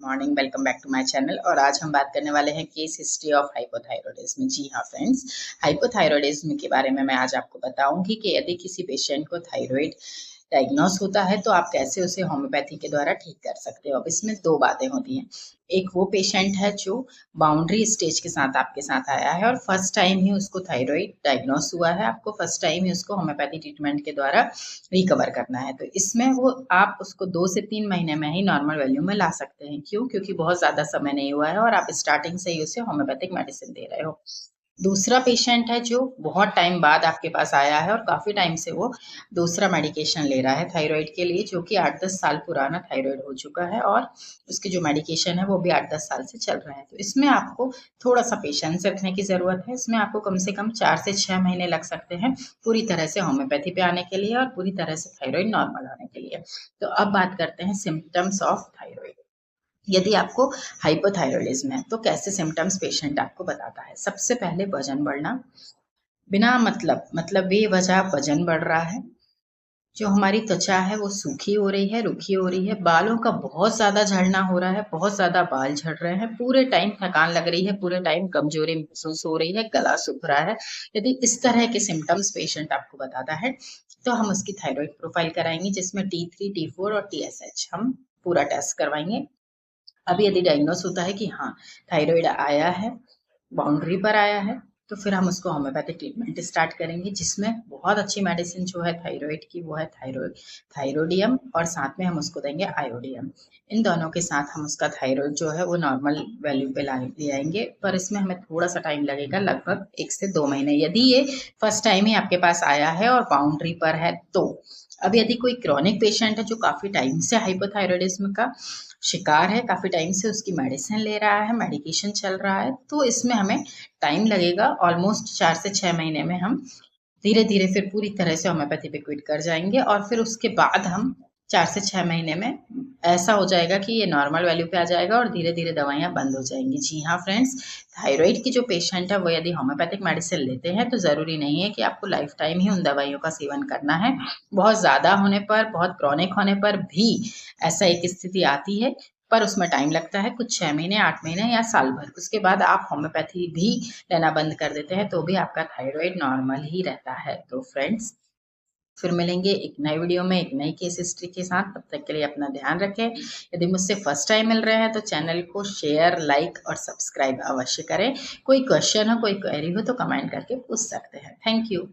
Morning, welcome back to my channel. और आज हम बात करने वाले हैं केस हिस्ट्री ऑफ हाइपोथायरॉयडिज्म। जी हाँ फ्रेंड्स, हाइपोथायरॉयडिज्म के बारे में मैं आज आपको बताऊंगी कि यदि किसी पेशेंट को थायराइड डायग्नोस होता है तो आप कैसे उसे होम्योपैथी के द्वारा ठीक कर सकते हो। अब इसमें दो बातें होती हैं। एक वो पेशेंट है जो बाउंड्री स्टेज के साथ आपके साथ आया है और फर्स्ट टाइम ही उसको थायराइड डायग्नोस हुआ है, आपको फर्स्ट टाइम ही उसको होम्योपैथी ट्रीटमेंट के द्वारा रिकवर करना है। तो इसमें वो आप उसको 2 से 3 महीने में ही नॉर्मल वैल्यू में ला सकते हैं। क्यों? क्योंकि बहुत ज़्यादा समय नहीं हुआ है और आप स्टार्टिंग से ही उसे होम्योपैथिक मेडिसिन दे रहे हो। दूसरा पेशेंट है जो बहुत टाइम बाद आपके पास आया है और काफ़ी टाइम से वो दूसरा मेडिकेशन ले रहा है थायराइड के लिए, जो कि 8-10 साल पुराना थायराइड हो चुका है और उसके जो मेडिकेशन है वो भी 8-10 साल से चल रहा है। तो इसमें आपको थोड़ा सा पेशेंस रखने की ज़रूरत है। इसमें आपको कम से कम 4 से 6 महीने लग सकते हैं पूरी तरह से होम्योपैथी पे आने के लिए और पूरी तरह से थायराइड नॉर्मल आने के लिए। तो अब बात करते हैं सिम्टम्स ऑफ थायराइड। यदि आपको हाइपोथायरॉयडिज्म है तो कैसे सिम्टम्स पेशेंट आपको बताता है। सबसे पहले वजन बढ़ना, बिना मतलब बेवजह वजन बढ़ रहा है। जो हमारी त्वचा है वो सूखी हो रही है, रुखी हो रही है। बालों का बहुत ज्यादा झड़ना हो रहा है, बहुत ज्यादा बाल झड़ रहे हैं। पूरे टाइम थकान लग रही है, पूरे टाइम कमजोरी महसूस हो रही है, गला सूख रहा है। यदि इस तरह के सिम्टम्स पेशेंट आपको बताता है तो हम उसकी थायराइड प्रोफाइल कराएंगे, जिसमें T3, T4 और TSH हम पूरा टेस्ट करवाएंगे। अभी यदि डायग्नोस होता है कि हाँ थायराइड आया है, बाउंड्री पर आया है, तो फिर हम उसको होम्योपैथिक ट्रीटमेंट स्टार्ट करेंगे, जिसमें बहुत अच्छी मेडिसिन जो है थायराइड की वो है थायरोडियम, और साथ में हम उसको देंगे आयोडियम। इन दोनों के साथ हम उसका थायराइड जो है वो नॉर्मल वैल्यू पे ले आएंगे, पर इसमें हमें थोड़ा सा टाइम लगेगा, लगभग 1 से 2 महीने, यदि ये फर्स्ट टाइम ही आपके पास आया है और बाउंड्री पर है तो। अब यदि कोई क्रॉनिक पेशेंट है जो काफी टाइम से हाइपोथायरॉयडिज्म का शिकार है, काफी टाइम से उसकी मेडिसिन ले रहा है, मेडिकेशन चल रहा है, तो इसमें हमें टाइम लगेगा। ऑलमोस्ट 4 से 6 महीने में हम धीरे धीरे फिर पूरी तरह से होम्योपैथी पे क्विट कर जाएंगे और फिर उसके बाद हम 4 से 6 महीने में ऐसा हो जाएगा कि ये नॉर्मल वैल्यू पे आ जाएगा और धीरे धीरे दवाइयाँ बंद हो जाएंगी। जी हाँ फ्रेंड्स, थायराइड की जो पेशेंट है वो यदि होम्योपैथिक मेडिसिन लेते हैं तो ज़रूरी नहीं है कि आपको लाइफ टाइम ही उन दवाइयों का सेवन करना है। बहुत ज़्यादा होने पर, बहुत क्रॉनिक होने पर भी ऐसा एक स्थिति आती है, पर उसमें टाइम लगता है, कुछ 6 महीने, 8 महीने या साल भर। उसके बाद आप होम्योपैथी भी लेना बंद कर देते हैं तो भी आपका थायराइड नॉर्मल ही रहता है। तो फ्रेंड्स, फिर मिलेंगे एक नई वीडियो में एक नई केस हिस्ट्री के साथ। तब तक के लिए अपना ध्यान रखें। यदि मुझसे फर्स्ट टाइम मिल रहे हैं तो चैनल को शेयर, लाइक और सब्सक्राइब अवश्य करें। कोई क्वेश्चन हो, कोई क्वेरी हो तो कमेंट करके पूछ सकते हैं। Thank you.